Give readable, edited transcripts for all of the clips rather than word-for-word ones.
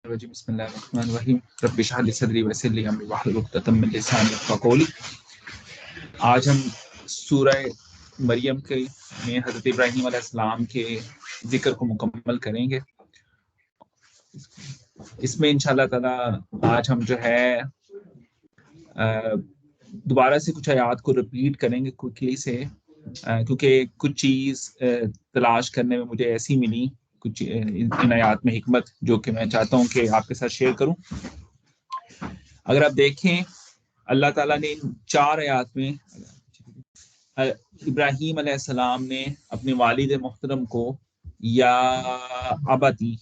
बिस्मिल्लाहिर्रहमानिर्रहीम रब्बि इश्रह ली सदरी वयस्सिर ली अमरी वहलुल उक़दतम मिन लिसानी यफ़क़हू क़ौली। आज हम सूरह मरियम के में हज़रत इब्राहीम अलैहिस्सलाम के जिक्र को मुकम्मल करेंगे। इसमें इंशाअल्लाह ताला आज हम जो है दोबारा से कुछ आयात को रिपीट करेंगे क्विकली से, क्योंकि कुछ चीज़ तलाश करने में मुझे ऐसी मिली, कुछ इन आयात में हिकमत जो कि मैं चाहता हूँ कि आपके साथ शेयर करूँ। अगर आप देखें, अल्लाह ताला ने इन 4 आयात में इब्राहीम अलैहिस्सलाम ने अपने वालिद मोहतरम को या अबती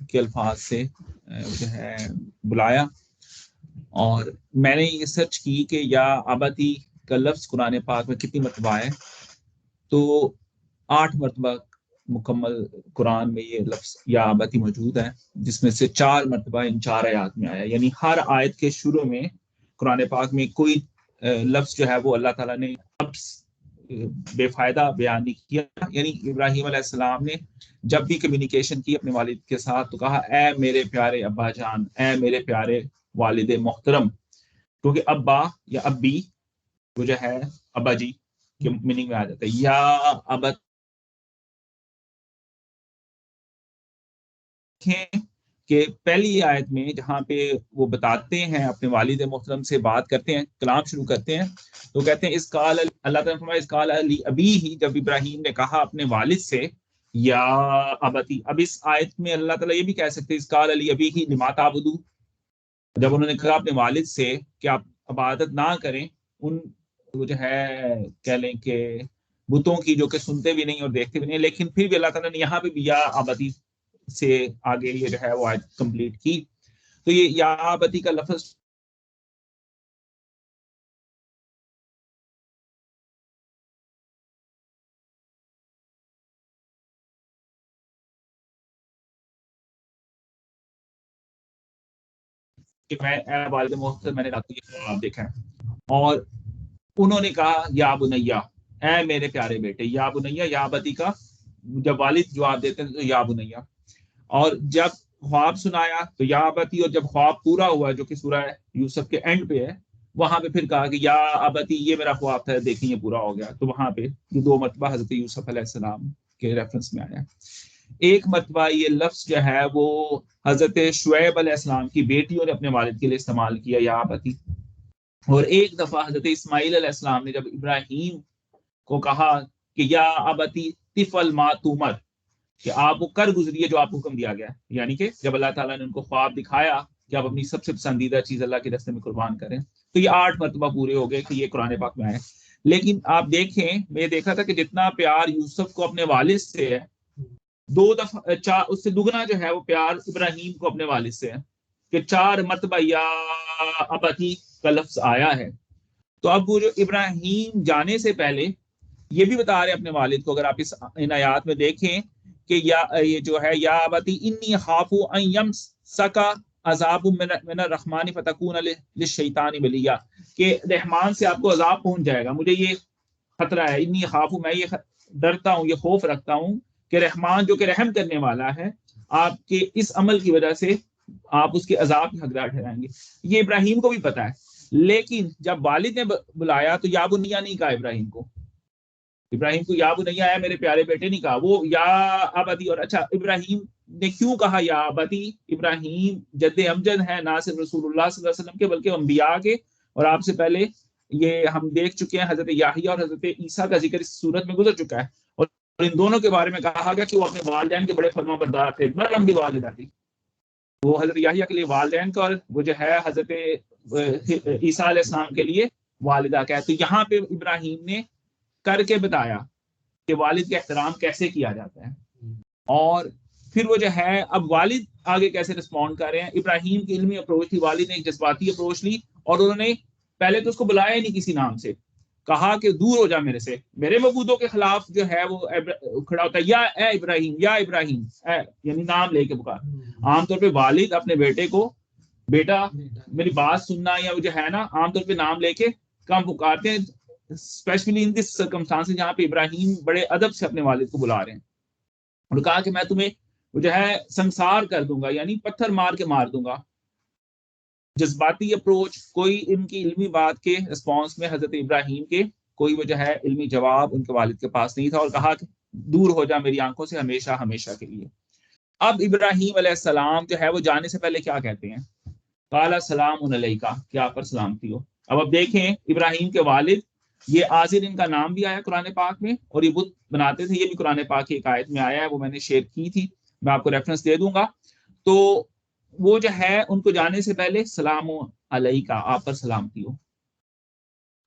के अल्फाज से जो है बुलाया। और मैंने ये सर्च की कि या अबती का लफ्ज़ कुरान पाक में कितनी मरतबा है, तो 8 मरतबा मुकम्मल कुरान में ये लफ्ज़ या अबती मौजूद है, जिसमें से 4 मरतबा इन 4 आयात में आया। यानी हर आयत के शुरू में कुरान पाक में कोई लफ्ज़ जो है वो अल्लाह ताला ने बेफायदा बयान नहीं किया। यानी इब्राहीम अलैहिस्सलाम ने जब भी कम्युनिकेशन की अपने वालिद के साथ तो कहा ए मेरे प्यारे अब्बा जान, ए मेरे प्यारे वालिद मोहतरम, क्योंकि अब्बा या अब्बी वो जो है अब्बा जी के मीनिंग में आ जाता है। या अब्बा कि पहली आयत में जहाँ पे वो बताते हैं, अपने वालिद मोहतरम से बात करते हैं, कलाम शुरू करते हैं, तो कहते हैं इस काल अल्लाह ताला फरमाया इस काल अली अबी ही, जब इब्राहीम ने कहा अपने वालिद से या अबती। अब इस आयत में अल्लाह ताला ये भी कह सकते हैं इस काल अली अबी ही लिमा ताबुदू, जब उन्होंने कहा अपने वालिद से कि आप इबादत ना करें उन वो जो है कह लें कि बुतों की, जो कि सुनते भी नहीं और देखते भी नहीं, लेकिन फिर भी अल्लाह ताला ने यहाँ पे भी या अबती से आगे ये जो है वो आयत कंप्लीट की। तो ये या अबती का लफ्ज़ कि मैं वालिद मोहतरम मैंने आप देखा है। और उन्होंने कहा या बुनैया, ऐ मेरे प्यारे बेटे। या बुनैया या अबती का जब वालिद जवाब देते हैं तो या बुनैया। और जब ख्वाब सुनाया तो या अबती, और जब ख्वाब पूरा हुआ जो कि सूरह यूसुफ के एंड पे है, वहां पे फिर कहा कि या अबती ये मेरा ख्वाब था, देखिए ये पूरा हो गया। तो वहां पे ये 2 मरतबा हजरत यूसुफ अलैहिस्सलाम के रेफरेंस में आया। एक मरतबा ये लफ्ज जो है वो हजरत शुएब अलैहिस्सलाम की बेटियों ने अपने वालिद के लिए इस्तेमाल किया या अबती। और एक दफा हजरत इस्माइल अलैहिस्सलाम ने जब इब्राहीम को कहा कि या अबती तिफल मा तुमर, कि आप वो कर गुजरिए जो आपको हुक्म दिया गया है। यानी कि जब अल्लाह ताला ने उनको ख्वाब दिखाया कि आप अपनी सबसे पसंदीदा चीज अल्लाह के रास्ते में कुर्बान करें, तो ये 8 मरतबा पूरे हो गए कि ये कुरान पाक में आए। लेकिन आप देखें, मैं देखा था कि जितना प्यार यूसुफ को अपने वालिद से है, 2 दफा 4 उससे दुगना जो है वो प्यार इब्राहीम को अपने वालिद से है, कि 4 मरतबा या अबती का लफ्ज आया है। तो अब वो जो इब्राहीम जाने से पहले ये भी बता रहे अपने वालिद को, अगर आप इस इन आयात में देखें कि या ये जो है या अबती इन्नी खाफू अन यमसका अज़ाबु मिन रहमानी फतकून लिशैतानी वलिया, कि रहमान से आपको अजाब पहुंच जाएगा, मुझे ये खतरा है। इन्नी खाफू, मैं ये डरता हूँ, ये खौफ रखता हूँ कि रहमान जो कि रहम करने वाला है, आपके इस अमल की वजह से आप उसके अजाब के हकदार ठहराएंगे। ये इब्राहीम को भी पता है, लेकिन जब वालिद ने बुलाया तो या बुनिया नहीं कहा इब्राहीम को। इब्राहीम को या बुनैया है मेरे प्यारे बेटे नहीं कहा, वो या अबती। और अच्छा, इब्राहीम ने क्यों कहा या अबती? इब्राहीम जद्दे अमजद है, ना सिर्फ रसूलुल्लाह सल्लल्लाहु अलैहि वसल्लम के बल्कि अंबिया के। और आपसे पहले ये हम देख चुके हैं, हजरत याहिया और हजरत ईसा का जिक्र इस सूरत में गुजर चुका है। और इन दोनों के बारे में कहा गया कि वो अपने वालिदैन के बड़े फर्माबरदार थे, बड़ी लंबी वालिदा थी। वो हजरत याहिया के लिए वालिदैन का, और वो जो है हजरत ईसा अलैहिस्सलाम के लिए वालिदा का है। तो यहाँ पे इब्राहीम ने करके बताया कि वालिद का एहतराम कैसे किया जाता है। और फिर वो जो है अब वालिद आगे कैसे रिस्पॉन्ड कर रहे हैं। इब्राहीम की इल्मी अप्रोच थी, वालिद ने एक जज्बाती अप्रोच ली, और उन्होंने पहले तो उसको बुलाया ही नहीं किसी नाम से, कहा कि दूर हो जा मेरे से, मेरे मबूदों के खिलाफ जो है वो खड़ा होता है, या ए इब्राहीम, या इब्राहीम, यानी नाम लेके पुकार। आमतौर पर वालिद अपने बेटे को बेटा मेरी बात सुनना, या जो है ना आमतौर पर नाम लेके कम पुकारते हैं, स्पेशली इन दिस सर्कमस्टांसेस, जहाँ पे इब्राहीम बड़े अदब से अपने वालिद को बुला रहे हैं। और कहा कि मैं तुम्हें वो जो है संसार कर दूंगा, यानी पत्थर मार के मार दूंगा। जज्बाती अप्रोच, कोई इनकी इल्मी बात के रिस्पॉन्स में हजरत इब्राहिम के कोई वो जो है इल्मी जवाब उनके वालिद के पास नहीं था, और कहा कि दूर हो जा मेरी आंखों से हमेशा हमेशा के लिए। अब इब्राहिम अलैहिस्सलाम जो है वो जाने से पहले क्या कहते हैं, काला सलाम अलैका, कि आप पर सलामती हो। अब देखें इब्राहिम के वालिद, ये आजिर इनका नाम भी आया कुरान पाक में, और ये बुत बनाते थे, ये भी कुरान पाक की एक आयत में आया है, वो मैंने शेयर की थी, मैं आपको रेफरेंस दे दूंगा। तो वो जो है उनको जाने से पहले सलाम अलैका, आप पर सलामती हो।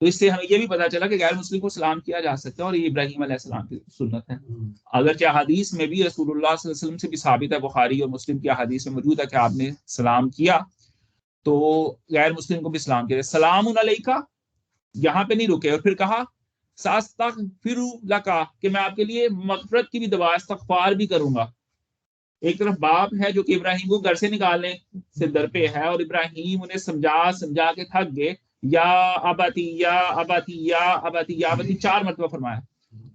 तो इससे हमें ये भी पता चला कि गैर मुस्लिम को सलाम किया जा सकता है, और ये इब्राहिम अलैहिस्सलाम की सुन्नत है। अगरचे अहादीस में भी रसूलुल्लाह सल्लल्लाहु अलैहि वसल्लम से भी साबित है, बुखारी और मुस्लिम की अहादीस में मौजूद है कि आपने सलाम किया तो गैर मुस्लिम को भी सलाम किया। सलाम अलैका यहाँ पे नहीं रुके, और फिर कहा सास्तगफिरु लका, कि मैं आपके लिए मगफरत की भी दुआ, इस्तगफार भी करूंगा। एक तरफ बाप है जो कि इब्राहिम को घर से निकालने से दर पे है, और इब्राहिम उन्हें समझा समझा के थक गए, या अबाती या अबाती या अबाती या अबाती 4 मरतबा फरमाया,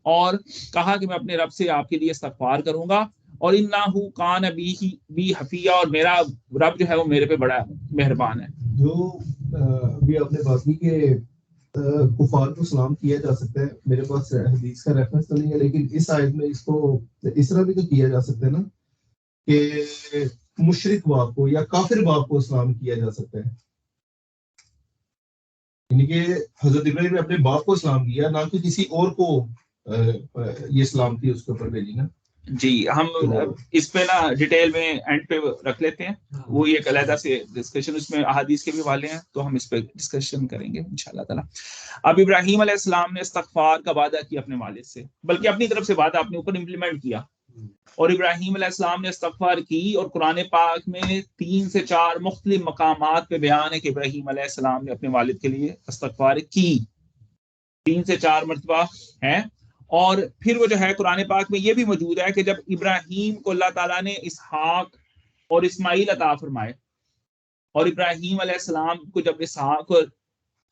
और कहा कि मैं अपने रब से आपके लिए इस्तगफार करूंगा, और इन्नाहु कान बी हफिया, और मेरा रब जो है वो मेरे पे बड़ा मेहरबान है। जो अभी आपने बाकी के कुफार को सलाम किया जा सकता है, मेरे पास हदीस का रेफरेंस तो नहीं है, लेकिन इस आयत में इसको इस तरह भी तो किया जा सकता है ना, कि मुशरिक बाप को या काफिर बाप को सलाम किया जा सकता है, यानी कि हजरत इब्राहिम ने अपने बाप को सलाम किया, ना कि किसी और को ये सलामती उसके ऊपर भेजी ना। जी, हम इस पे ना डिटेल में एंड पे रख लेते हैं, वो एक अलग से डिस्कशन, उसमें अहादीस के भी वाले हैं, तो हम इस पे डिस्कशन करेंगे इंशाल्लाह ताला। अब इब्राहिम अलैहिस्सलाम ने इस्तगफार का वादा किया अपने वालिद से, बल्कि अपनी तरफ से वादा अपने ऊपर इम्प्लीमेंट किया, और इब्राहिम अलैहिस्सलाम ने इस्तगफार की, और कुरान पाक में 3 से 4 मुख्तलिफ मकामात पे बयान है कि इब्राहिम अलैहिस्सलाम ने अपने वालिद के लिए इस्तगफार की, 3 से 4 मरतबा है। और फिर वो जो है कुरान पाक में ये भी मौजूद है कि जब इब्राहिम को अल्लाह ताला ने इसहाक और इस्माइल अता फरमाए, और इब्राहिम अलैहिस्सलाम को जब इसहाक और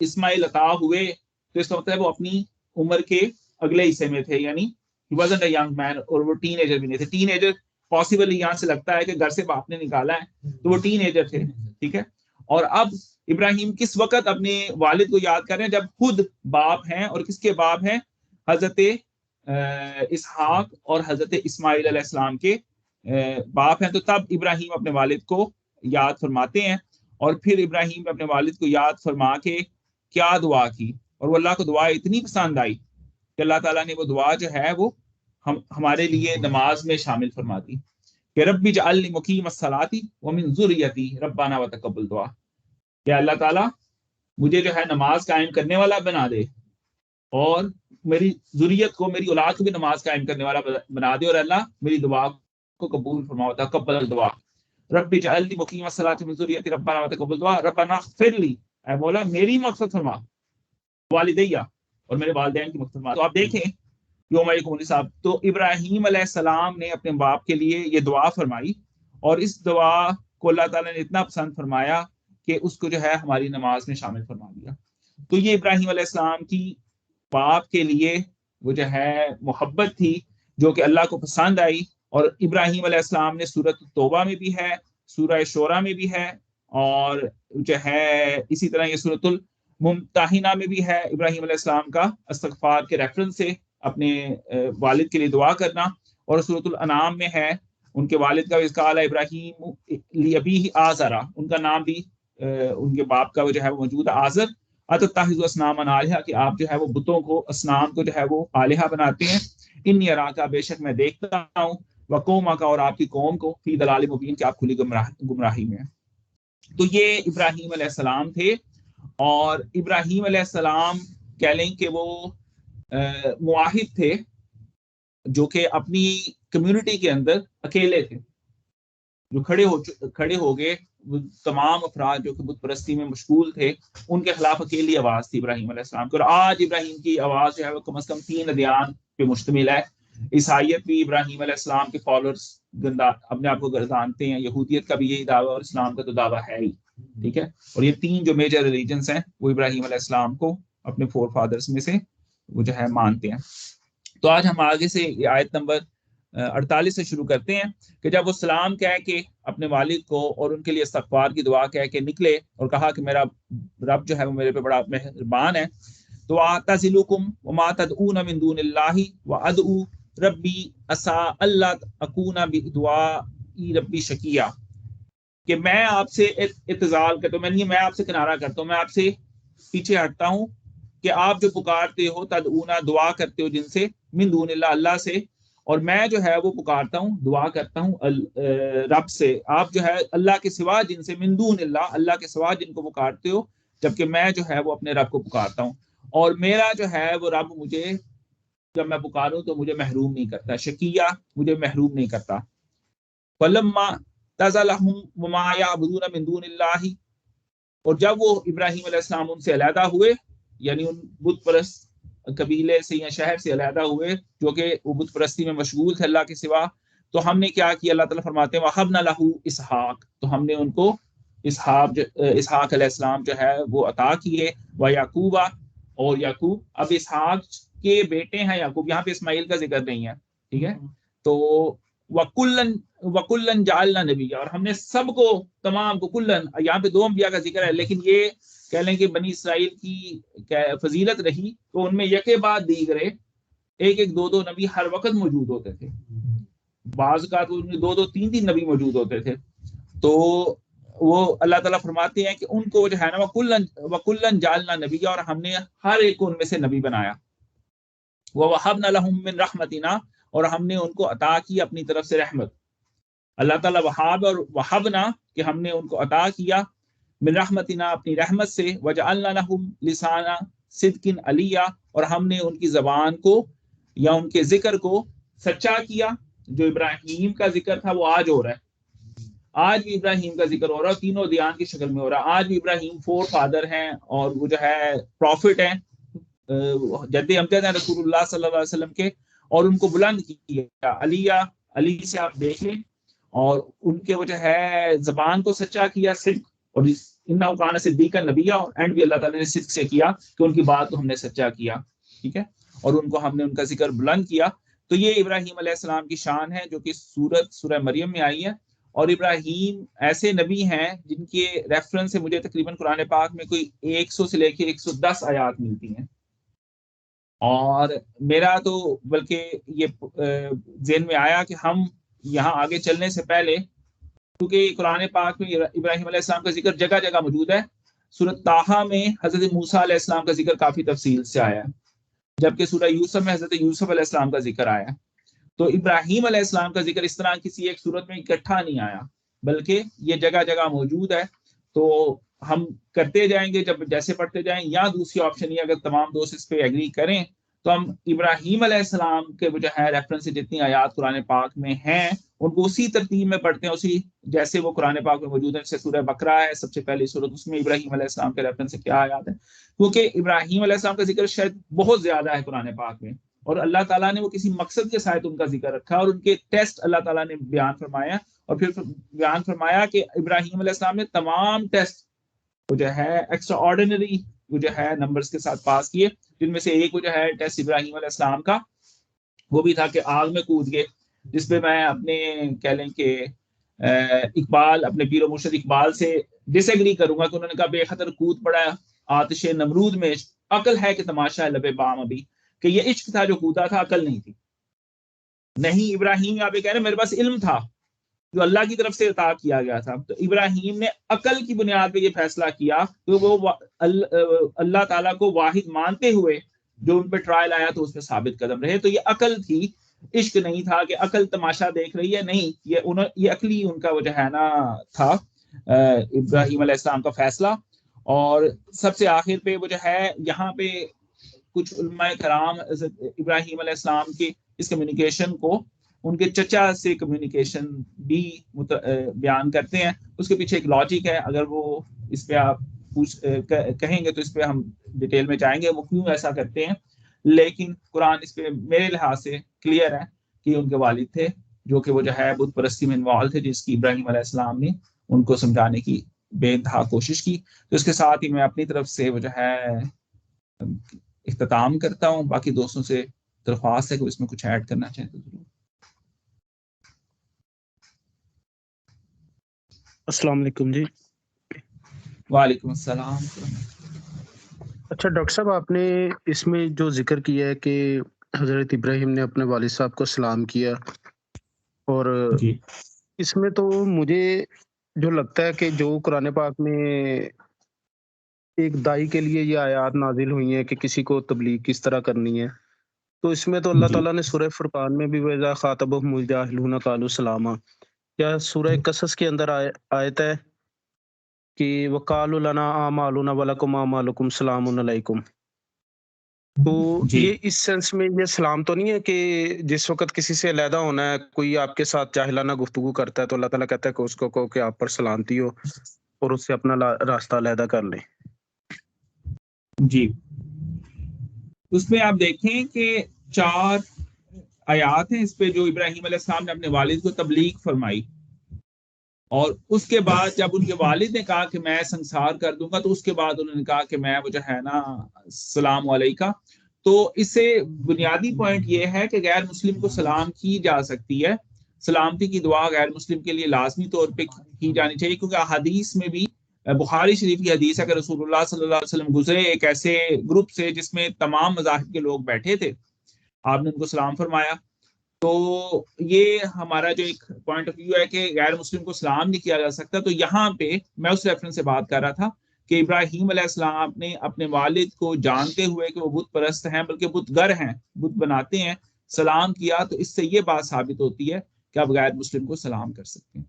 इस्माइल अता हुए, तो इसका मतलब वो अपनी उम्र के अगले हिस्से में थे, यानी ही वाज़न्ट अ यंग मैन, और वो टीनेजर भी नहीं थे। टीनेजर पॉसिबल यहाँ से लगता है कि घर से बाप ने निकाला है, तो वो टीनेजर थे, ठीक है। और अब इब्राहिम किस वक्त अपने वालिद को याद कर रहे हैं, जब खुद बाप हैं, और किसके बाप हैं, हजरत इसहाक और हजरत इस्माइल अलैहिस्सलाम के बाप हैं। तो तब इब्राहिम अपने वालिद को याद फरमाते हैं, और फिर इब्राहिम अपने वालिद को याद फरमा के क्या दुआ की, और वो अल्लाह को दुआ इतनी पसंद आई कि अल्लाह ताला ने वो दुआ जो है वो हमारे लिए नमाज में शामिल फरमा दी कि रब्बी जअलनी मुकीमस्सलाती व मिन ज़ुर्रियती रब्बाना व तक़ब्बल दुआ, कि अल्लाह ताला मुझे जो है नमाज कायम करने वाला बना दे, और मेरी जुरियत को, मेरी औलाद को भी नमाज कायम करने वाला बना दे, और अल्लाह मेरी दुआ को कबूल फरमाओ, तक़ब्बल दुआ। रब्बी जअलनी मुकीमस्सलाती मिन ज़ुर्रियती रब्बाना व तक़ब्बल दुआ रब्बाना इग़फिरली, ऐ मौला मेरी मग़फ़िरत फरमा, वालिदैया, और मेरे वालिदैन की मग़फ़िरत फरमा। तो आप देखें योम साहब, तो इब्राहिम अलैहिस्सलाम ने अपने बाप के लिए ये दुआ फरमाई, और इस दुआ को अल्लाह ताला ने इतना पसंद फरमाया कि उसको जो है हमारी नमाज में शामिल फरमा दिया। तो ये इब्राहिम अलैहिस्सलाम की बाप के लिए वो जो है मोहब्बत थी, जो कि अल्लाह को पसंद आई। और इब्राहिम अलैहिस्सलाम ने सूरत तौबा में भी है, सूरह शोरा में भी है, और जो है इसी तरह ये सूरतुल मुमताहिना में भी है, इब्राहिम अलैहिस्सलाम का इस्तगफार के रेफरेंस से अपने वालिद के लिए दुआ करना। और सूरतुल अनाम में है उनके वालिद का, इसकाला इब्राहिम लिअबीही आज़रा, उनका नाम भी उनके बाप का वो जो है वो मौजूद है, आज़र। अतत्ताहिज़ु अस्नामन आलिहा, कि आप जो है वो बुतों को, असनाम को जो है वो आलिहा बनाते हैं। इन्नी अराका, बेशक मैं देखता हूँ, व कौमा का, और आपकी कौम को, फी दलाल मुबीन, कि आप खुली गुमराही में। तो ये इब्राहिम अलैहिस्सलाम थे, और इब्राहिम अलैहिस्सलाम कह लें कि वो मुआहिद थे, जो कि अपनी कम्युनिटी के अंदर अकेले थे, जो खड़े हो गए तमाम अफराद जो कि बुत परस्ती में मशगूल थे, उनके खिलाफ अकेली आवाज थी इब्राहिम अलैहिस्सलाम की। और आज इब्राहिम की आवाज जो है वो कम से कम 3 अदयान पे मुश्तमिल है। ईसाइयत भी इब्राहिम अलैहिस्सलाम के फॉलोअर्स अपने आप को गर्दानते हैं, यहूदियत का भी यही दावा, और इस्लाम का तो दावा है ही, ठीक है। और ये 3 जो मेजर रिलीजन्स हैं वो इब्राहिम अलैहिस्सलाम को अपने फोर फादर्स में से वो जो है मानते हैं। तो आज हम आगे से आयत नंबर 48 से शुरू करते हैं कि जब वो सलाम कह के अपने वालिद को और उनके लिए इस्तग़फ़ार की दुआ कह के निकले और कहा कि मेरा रब जो है वो मेरे पे बड़ा मेहरबान है, तो आतज़िलुकुम वमा तदऊन मिन दूनिल्लाहि व अदऊ रब्बी असा अल्ला अकूना बिदुआई रब्बी शकिया, कि मैं आपसे इत्तिज़ाल करता हूँ, मैं आपसे किनारा करता हूँ, मैं आपसे पीछे हटता हूँ कि आप जो पुकारते हो तदऊना दुआ करते हो जिनसे मिन दूनिल्लाह अल्लाह से, और मैं जो है वो पुकारता हूँ दुआ करता हूँ रब से, आप जो है अल्लाह के सिवा जिनसे मिन दूनिल्लाह अल्लाह के सिवा जिनको पुकारते हो, जबकि मैं जो है वो अपने रब को पुकारता हूँ और मेरा जो है वो रब मुझे जब मैं पुकारूं तो मुझे महरूम नहीं करता, शकिया मुझे महरूम नहीं करता। फलम्मा तज़लहुम वमा याबुदून मिन दूनिल्लाहि, और जब वो इब्राहिम अलैहिस्सलाम उनसे अलहदा हुए, यानी उन बुत परस्त कबीले से या शहर से अलहदा हुए जो कि वो बुत परस्ती में मशगूल थे अल्लाह के सिवा, तो हमने क्या किया, अल्लाह ताला फरमाते हैं वहबना लहू इसहाक, तो हमने उनको इसहाक अलैहिस्सलाम जो है वो अता किए, व याकूबा, और याकूब, अब इसहाक के बेटे हैं याकूब, यहाँ पे इस्माइल का जिक्र नहीं है, ठीक है। तो वकुल्लन जालना नबिया, और हमने सबको तमाम को, कुल्लन यहाँ पे दो अंबिया का जिक्र है, लेकिन ये कह लें कि बनी इसराइल की फजीलत रही तो उनमें यके बाद दीगरे एक एक दो दो नबी हर वक्त मौजूद होते थे, बाज का तो उनमें दो दो तीन तीन नबी मौजूद होते थे। तो वो अल्लाह ताला फरमाते हैं कि उनको जो है ना वकुल्लन जालना नबिया, और हमने हर एक को उनमें से नबी बनाया, वह वहबना लहुम मिन रहमतिना, और हमने उनको अता की अपनी तरफ से रहमत। अल्लाह ताला वहाब और वहबना कि हमने उनको अता किया, मिन रहमतिना अपनी रहमत से, वजअलना लहुम लिसाना सिद्किन अलिया, और हमने उनकी जबान को या उनके जिक्र को सच्चा किया। जो इब्राहिम का जिक्र था वो आज हो रहा है, आज भी इब्राहिम का जिक्र हो रहा है, तीनों दियान की शक्ल में हो रहा है। आज भी इब्राहिम फोर फादर हैं और वो जो है प्रॉफिट हैं, जद्दे अमजद हैं रसूलुल्लाह सल्लल्लाहु अलैहि वसल्लम के, और उनको बुलंद किया अलिया, अली से आप देखें, और उनके वो जो है जबान को सच्चा किया सिद्क, और इन्ना कान सिद्दीका नबिया, और एंड भी अल्लाह ताला ने सिद्क से किया कि उनकी बात को हमने सच्चा किया, ठीक है, और उनको हमने उनका जिक्र बुलंद किया। तो ये इब्राहिम अलैहिस्सलाम की शान है जो कि सूरह मरियम में आई है। और इब्राहिम ऐसे नबी हैं जिनके रेफरेंस से मुझे तकरीबन कुरान पाक में कोई 100 से लेके 110 आयात मिलती हैं, और मेरा तो बल्कि ये ज़हन में आया कि हम यहाँ आगे चलने से पहले, क्योंकि कुरान पाक में इब्राहिम अलैहिस्सलाम का जिक्र जगह जगह मौजूद है। सूरह ताहा में हजरत मूसा अलैहिस्सलाम का जिक्र काफी तफसील से आया है, जबकि सूरह यूसुफ में हजरत यूसुफ अलैहिस्सलाम का जिक्र आया है। तो इब्राहिम अलैहिस्सलाम का जिक्र इस तरह किसी एक सूरत में इकट्ठा नहीं आया, बल्कि ये जगह जगह मौजूद है। तो हम करते जाएंगे जब जैसे पढ़ते जाएं, या दूसरी ऑप्शन ये, अगर तमाम दोस्त इस पे एग्री करें तो हम इब्राहिम अलैहिस्सलाम के जो है रेफरेंस से जितनी आयात कुरान पाक में हैं उनको उसी तरतीब में पढ़ते हैं, उसी जैसे वो कुरान पाक में मौजूद है। जैसे सूरह बकरा है सबसे पहली सूरत, उसमें इब्राहिम अलैहिस्सलाम के रेफरेंस से क्या आयात है, क्योंकि इब्राहिम अलैहिस्सलाम का जिक्र शायद बहुत ज्यादा है कुरान पाक में, और अल्लाह ताला ने वो किसी मकसद के साथ उनका जिक्र रखा, और उनके टेस्ट अल्लाह ताला ने बयान फरमाया, और फिर बयान फरमाया कि इब्राहिम अलैहिस्सलाम ने तमाम टेस्ट वो जो है एक्स्ट्रा ऑर्डिनरी वो जो है नंबर्स के साथ पास किए, जिनमें से एक वो जो है टेस्ट इब्राहिम अलैहिस्सलाम का वो भी था कि आग में कूद गए, जिसपे मैं अपने कह लें कि इकबाल, अपने पीरो मुर्शिद इकबाल से डिसएग्री करूंगा कि उन्होंने कहा बेखतर कूद पड़ा आतिश नमरूद में, अकल है कि तमाशा है लबे बाम अभी, कि ये इश्क था जो कूदा था, अकल नहीं थी। नहीं, इब्राहिम यहाँ पे कह रहे मेरे पास इल्म था जो अल्लाह की तरफ से अता किया गया था। तो इब्राहिम ने अकल की बुनियाद पे ये फैसला किया तो वो अल्लाह ताला को वाहिद मानते हुए जो उन पे ट्रायल आया तो उसमें साबित कदम रहे। तो ये अकल थी, इश्क नहीं था कि अकल तमाशा देख रही है, नहीं, ये अकली उनका वो जो है ना था इब्राहिम अलैहिस्सलाम का फैसला। और सबसे आखिर पे वो जो है यहाँ पे कुछ उलमाए कराम इब्राहिम अलैहिस्सलाम के इस कम्युनिकेशन को उनके चचा से कम्युनिकेशन भी बयान करते हैं। उसके पीछे एक लॉजिक है, अगर वो इस पे आप कहेंगे तो इस पे हम डिटेल में जाएंगे वो क्यों ऐसा करते हैं, लेकिन कुरान इस पे मेरे लिहाज से क्लियर है कि उनके वालिद थे जो कि वो जो है बुत परस्ती में इन्वॉल्व थे, जिसकी इब्राहिम अलैहिस्सलाम ने उनको समझाने की बेइंतहा कोशिश की। तो इसके साथ ही मैं अपनी तरफ से वो जो है इख्तिताम करता हूँ। बाकी दोस्तों से दरख्वास्त है कि इसमें कुछ ऐड करना चाहें तो जरूर। अस्सलाम वालेकुम जी। वालेकुम अस्सलाम। अच्छा डॉक्टर साहब, आपने इसमें जो ज़िक्र किया है कि हज़रत इब्राहीम ने अपने वालिद साहब को सलाम किया, और जी इसमें तो मुझे जो लगता है कि जो कुरान पाक में एक दाई के लिए ये आयत नाज़िल हुई हैं कि किसी को तबलीग किस तरह करनी है, तो इसमें तो अल्लाह जी ताला ने सूरह फुरकान में भी वइज़ा ख़ातबहुमुल जाहिलून क़ालू सलामा, या सूरह कसस के अंदर आयत है कि वक़ालू लना आमालुना वलकुम आमालुकुम सलामुन अलैकुम। तो जी ये इस सेंस में ये सलाम तो नहीं है कि जिस वक़्त किसी से अलहदा होना है, कोई आपके साथ जाहिलाना गुफ्तगू करता है, तो अल्लाह ताला कहता है कि उसको कहो कि आप पर सलामती हो और उससे अपना रास्ता अलहदा कर लें। जी। उसमें आप देखें कि 4 आयात हैं इस पे जो इब्राहीम अलैहिस्सलाम ने अपने वालिद को तबलीग फरमाई, और उसके बाद जब उनके वालिद ने कहा कि मैं संसार कर दूंगा, तो उसके बाद उन्होंने कहा कि मैं वो जो है ना सलाम अलैका। तो इससे बुनियादी पॉइंट ये है कि गैर मुस्लिम को सलाम की जा सकती है। सलामती की दुआ गैर मुस्लिम के लिए लाजमी तौर पे की जानी चाहिए, क्योंकि हदीस में भी बुखारी शरीफ की हदीस है कि रसूलुल्लाह सल्लल्लाहु अलैहि वसल्लम गुजरे एक ऐसे ग्रुप से जिसमें तमाम मज़ाहिब के लोग बैठे थे, आपने उनको सलाम फरमाया। तो ये हमारा जो एक पॉइंट ऑफ व्यू है कि गैर मुस्लिम को सलाम नहीं किया जा सकता। तो यहाँ पे मैं उस रेफरेंस से बात कर रहा था कि इब्राहीम अलैहिस्सलाम ने अपने वालिद को जानते हुए कि वो बुत परस्त हैं, बल्कि बुतगर हैं, बुत बनाते हैं, सलाम किया। तो इससे ये बात साबित होती है कि आप गैर मुस्लिम को सलाम कर सकते हैं।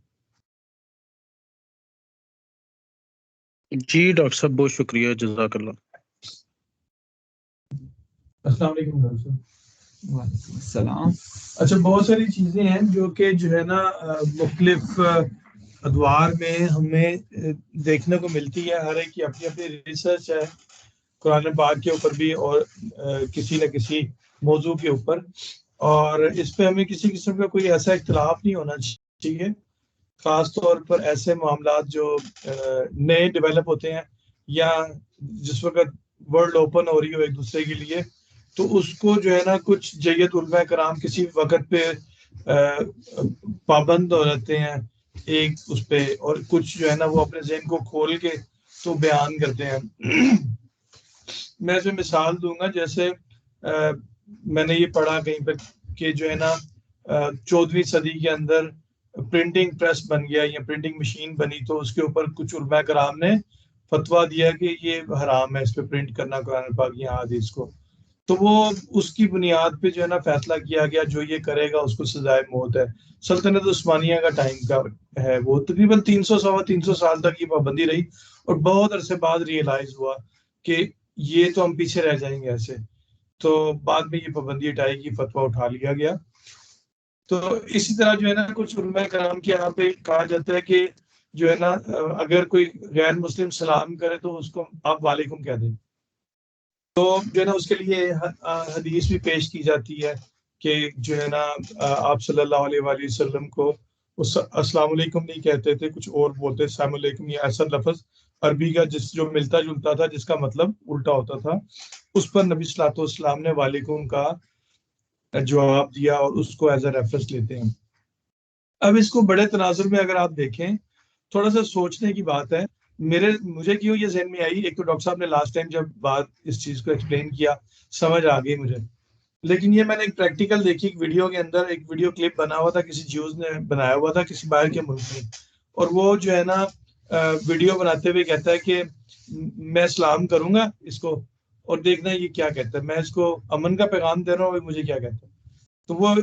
जी डॉक्टर साहब, बहुत शुक्रिया, जज़ाकल्लाह। अस्सलाम वालेकुम डॉक्टर साहब। वालेकुम सलाम। अच्छा, बहुत सारी चीज़ें हैं जो कि जो है ना मुख्तलिफ अदवार में हमें देखने को मिलती है। हर एक की अपनी अपनी रिसर्च है कुरान पाक के ऊपर भी, और किसी न किसी मौजू के ऊपर, और इस पे हमें किसी किस्म का कोई ऐसा इख्तिलाफ नहीं होना चाहिए, ख़ास तौर पर ऐसे मामलात जो नए डेवलप होते हैं, या जिस वक्त वर्ल्ड ओपन हो रही हो एक दूसरे के लिए, तो उसको जो है ना कुछ जय्यत उलमा कराम किसी वक्त पे पाबंद हो जाते हैं एक उस पे, और कुछ जो है ना वो अपने ज़हन को खोल के तो बयान करते हैं। मैं इसमें मिसाल दूंगा, जैसे मैंने ये पढ़ा कहीं पर कि जो है ना 14वीं सदी के अंदर प्रिंटिंग प्रेस बन गया या प्रिंटिंग मशीन बनी, तो उसके ऊपर कुछ उलमा कराम ने फतवा दिया कि ये हराम है इस पे प्रिंट करना कुरान पाक या हदीस को। तो वो उसकी बुनियाद पे जो है ना फैसला किया गया, जो ये करेगा उसको सजाए मौत है। सल्तनत उस्मानिया का टाइम का है वो, तकरीबन 300 साल तक ये पाबंदी रही, और बहुत अरसे बाद रियलाइज हुआ कि ये तो हम पीछे रह जाएंगे ऐसे, तो बाद में ये पाबंदी हटाई, ये फतवा उठा लिया गया। तो इसी तरह जो है ना कुछ उलमा कराम के यहाँ पे कहा जाता है कि जो है ना अगर कोई गैर मुस्लिम सलाम करे तो उसको आप वालेकुम कह दें। तो जो है ना उसके लिए हदीस भी पेश की जाती है कि जो है ना आप सल्लल्लाहु अलैहि वसल्लम को उस अस्सलाम वालेकुम नहीं कहते थे, कुछ और बोलते अस्सलाम वालेकुम, या ऐसा लफ्ज अरबी का जिस जो मिलता जुलता था, जिसका मतलब उल्टा होता था, उस पर नबी सल्लल्लाहु अलैहि वसल्लम ने वालेकुम का जवाब दिया, और उसको एज अ रेफरेंस लेते हैं। अब इसको बड़े तनाजुर में अगर आप देखें, थोड़ा सा सोचने की बात है। मुझे क्यों ये जहन में आई, एक तो डॉक्टर साहब ने लास्ट टाइम जब बात इस चीज को एक्सप्लेन किया, समझ आ गई मुझे, लेकिन ये मैंने एक प्रैक्टिकल देखी, एक वीडियो के अंदर एक वीडियो क्लिप बना हुआ था, किसी ज्यूज ने बनाया हुआ था किसी बाहर के मुल्क में, और वो जो है ना वीडियो बनाते हुए कहता है कि मैं सलाम करूंगा इसको, और देखना ये क्या कहता है, मैं इसको अमन का पैगाम दे रहा हूँ, मुझे क्या कहता है। तो वो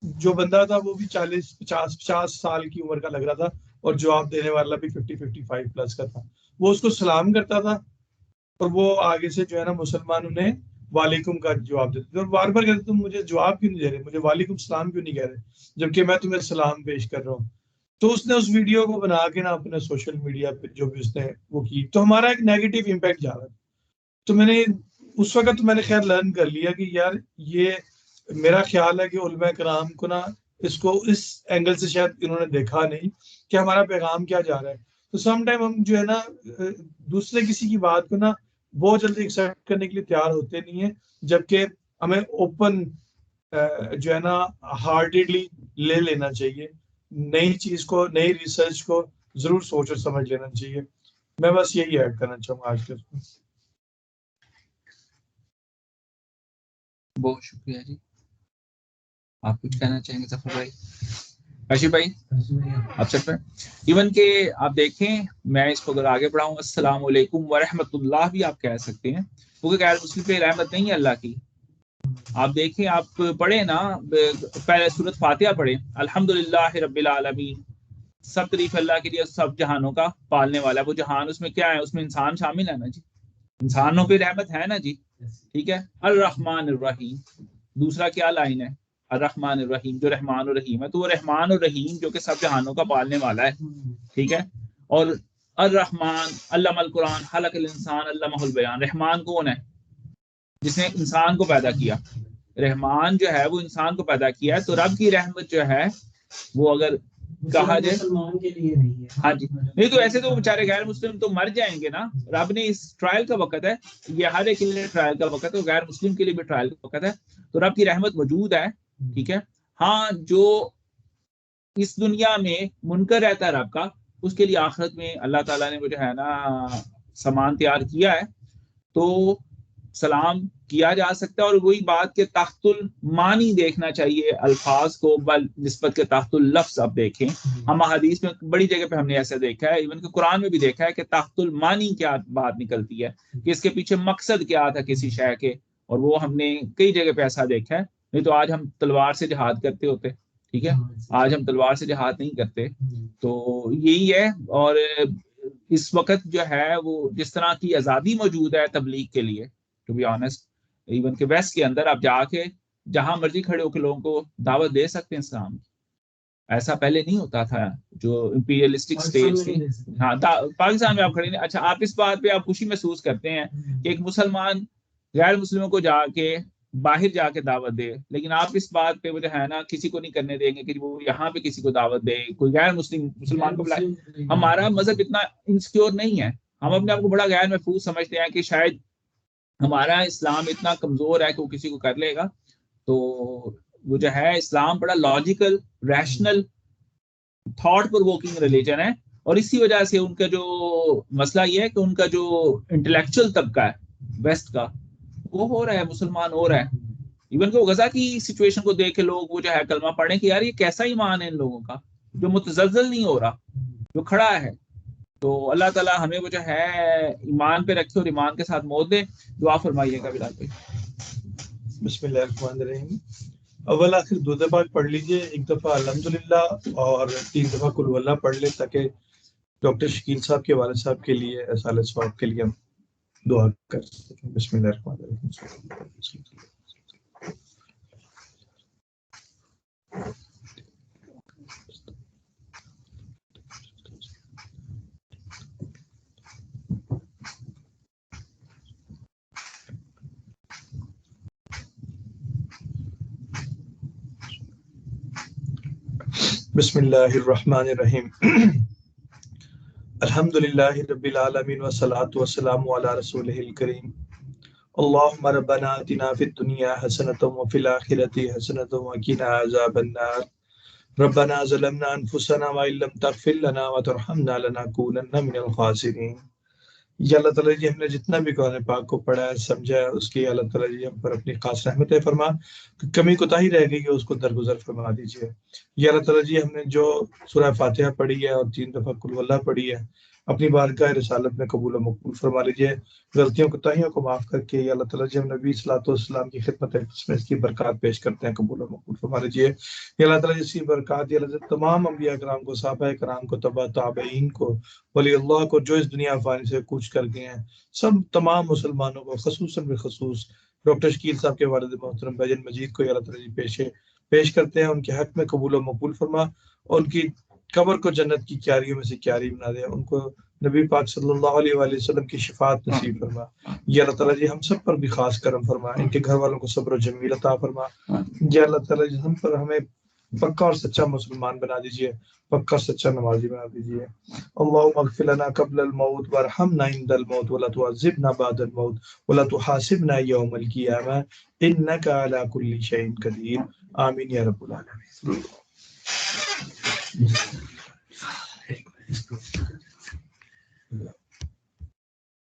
जो बंदा था वो भी 40-50 साल की उम्र का लग रहा था, और जवाब देने वाला भी 50-55 प्लस का था। वो उसको सलाम करता था, और वो आगे से जो है ना मुसलमान उन्हें वालेकुम का जवाब देते थे, और बार बार कहते तुम मुझे जवाब क्यों नहीं दे रहे, मुझे वालेकुम सलाम क्यों नहीं कह रहे, जबकि मैं तुम्हें सलाम पेश कर रहा हूँ। तो उसने उस वीडियो को बना के ना अपने सोशल मीडिया पे जो भी उसने वो की, तो हमारा एक नेगेटिव इम्पैक्ट जा रहा है। तो मैंने उस वक्त तो मैंने खैर लर्न कर लिया कि यार ये मेरा ख्याल है कि उलमा कराम को ना इसको इस एंगल से शायद इन्होंने देखा नहीं कि हमारा पैगाम क्या जा रहा है। तो सम टाइम हम जो है ना दूसरे किसी की बात को ना बहुत जल्दी एक्सेप्ट करने के लिए तैयार होते नहीं है, जबकि हमें ओपन जो है ना हार्टेडली ले लेना चाहिए नई चीज को, नई रिसर्च को जरूर सोच और समझ लेना चाहिए। मैं बस यही ऐड करना चाहूँगा आज के उसमें। बहुत शुक्रिया जी। आप कुछ कहना चाहेंगे जफर भाई? काशिफ भाई आप चल पे इवन के आप देखें, मैं इसको अगर आगे बढ़ाऊँ, अस्सलाम वालेकुम व रहमतुल्लाह भी आप कह सकते हैं, क्योंकि गैर मुस्लिम पे रहमत नहीं है अल्लाह की। आप देखें, आप पढ़े ना, पहले सूरत फातिहा पढ़े, अल्हम्दुलिल्लाह रब्बिल आलमीन, सब तारीफ अल्लाह के लिए, सब जहानों का पालने वाला है। वो जहान उसमें क्या है? उसमें इंसान शामिल है ना जी, इंसानों पे रहमत है ना जी, ठीक है। अर्रहमान अर्रहीम, दूसरा क्या लाइन है? अर्रहमान अर्रहीम, जो रहमान और रहीम है, तो वो रहमान और रहीम जो कि सब जहानों का पालने वाला है, ठीक है। और अर्रहमान अल्लमल कुरान खलकल इंसान अल्लमहुल बयान, रहमान कौन है? जिसने इंसान को पैदा किया। रहमान जो है वो इंसान को पैदा किया है। तो रब की रहमत जो है वो अगर कहा जाए मुसलमान के लिए नहीं है। हाँ जी, नहीं तो ऐसे तो बेचारे गैर मुस्लिम तो मर जाएंगे ना। रब ने इस ट्रायल का वक्त है, ये हर एक के लिए ट्रायल का वक्त है, तो गैर मुस्लिम के लिए भी ट्रायल का वक्त है। तो रब की रहमत मौजूद है, ठीक है। हाँ, जो इस दुनिया में मुनकर रहता है रब का, उसके लिए आखिरत में अल्लाह ताला ने वो जो है ना सामान तैयार किया है, तो सलाम किया जा सकता है। और वही बात के तख्तुल मानी देखना चाहिए अल्फाज को, बल निस्बत के तख्तुल लफ्ज आप देखें। हम हदीस में बड़ी जगह पे हमने ऐसा देखा है, इवन कि कुरान में भी देखा है कि तख्तुल मानी क्या बात निकलती है, कि इसके पीछे मकसद क्या था किसी शय के, और वो हमने कई जगह पे ऐसा देखा है। नहीं तो आज हम तलवार से जिहाद करते होते, ठीक है, आज हम तलवार से जिहाद नहीं करते। तो यही है। और इस वक्त जो है वो जिस तरह की आज़ादी मौजूद है तबलीग के लिए, टू बी ऑनेस्ट, इवन के वेस्ट के अंदर आप जाके जहां मर्जी खड़े होकर लोगों को दावत दे सकते हैं इस्लाम की। ऐसा पहले नहीं होता था, जो इंपीरियलिस्टिक स्टेट्स थी। हाँ, पाकिस्तान में आप खड़े नहीं। अच्छा, आप इस बात पे आप खुशी महसूस करते हैं कि एक मुसलमान गैर मुस्लिमों को जाके बाहर जाके दावत दे, लेकिन आप इस बात पे वो जो है ना किसी को नहीं करने देंगे कि वो यहाँ पे किसी को दावत दे, कोई गैर मुसलमान को बुलाए। हमारा मजहब इतना इनसिक्योर नहीं है, हम अपने आप को बड़ा गैर महफूज समझते हैं कि शायद हमारा इस्लाम इतना कमजोर है कि वो किसी को कर लेगा। तो वो जो है इस्लाम बड़ा logical, rational, thought provoking religion है। और इसी वजह से उनका जो मसला ये है कि उनका जो इंटेलेक्चुअल तबका है वेस्ट का, वो हो रहा है, मुसलमान हो रहा है। इवन को गजा की सिचुएशन को देख के लोग वो जो है कलमा पढ़े कि यार ये कैसा ईमान है इन लोगों का, जो मुतजल्जल नहीं हो रहा, जो खड़ा है। तो अल्लाह ताला हमें वो जो है ईमान पे रखे और ईमान के साथ मौत दे। दुआ फरमाइएगा बिलाल भाई। बिस्मिल्लाहिर्रहमानिर्रहीम। अव्वल आखिर दो दफा पढ़ लीजिए, एक दफा अल्हम्दुलिल्लाह और 3 दफा कुल वल्लाह पढ़ ले, ताकि डॉक्टर शकील साहब के वालिद साहब के लिए, साले सवाब के लिए हम दुआ कर सकें। बिस्मिल्लाहिर्रहमानिर्रहीम। बिस्मिल्लाहिर्रहमानिर्रहीम। अल्हम्दुलिल्लाहि रब्बिल आलमीन व सलातु व सलामु अला रसूलिहिल करीम। अल्लाहुम्मा रब्बना आतिना फिद दुनिया हसनतम व फिल आखिरति हसनतम व क़िना अज़ाबन्नार। रब्बना ज़लमना अनफुसना व इल्लम तग़फिर लना व तरहमना लनकूनन्ना मिनल ख़ासिरीन। या अल्लाह ताला जी, हमने जितना भी कुरान पाक को पढ़ा है, समझा है, उसकी अल्लाह ताला जी हम पर अपनी खास रहमत फरमा। कमी कोताही रह गई है उसको दरगुजर फरमा दीजिए। या अल्लाह ताला जी, हमने जो सूरह फातिहा पढ़ी है और 3 दफा कुल वल्लाह पढ़ी है, अपनी बारगाह रिसालत में कबूल व मकबूल फरमा लीजिए। गलतियों कोताहियों को माफ़ करके या अल्लाह ताला जी, हम नबी सल्लल्लाहु अलैहि वसल्लम की खिदमत है जिसमें इसकी बरकत पेश करते हैं, कबूल व मकबूल फरमा लीजिए। या अल्लाह ताला जी, इसकी बरकत या अल्लाह तमाम अंबिया कराम को, सहाबा कराम को, तबा ताबईन को, वली अल्लाह को, जो इस दुनिया फ़ानी से कूच कर गए हैं, सब तमाम मुसलमानों को, खसूसन बिखसूस डॉक्टर शकील साहब के वालिद मोहतरम बैजन मजीद को या अल्लाह ताला जी पेश करते हैं। उनके हक में कबूल व मकबूल फरमा और उनकी कब्र को जन्नत की क्यारियों में से क्यारी बना दे। उनको नबी पाक सल्लल्लाहु अलैहि वसल्लम की शिफात नसीब फरमा। या अल्लाह ताला जी, हम सब पर भी खास करम फरमा, इनके घर वालों को सब्र व जमील अता फरमा। या अल्लाह ताला जी, हम पर हमें पक्का और सच्चा मुसलमान बना दीजिए, पक्का सच्चा नमाजी बना दीजिए। अल्लाहुम्मा अग़फ़िर लना क़ब्लल मौत वरहमना इंदल मौत वला तुअज़्ज़िबना बअदल मौत वला तुहासिबना यौमल क़ियामा इन्नका अला कुल्ली शैइन क़दीर। आमीन या रब्बल आलमीन। इसको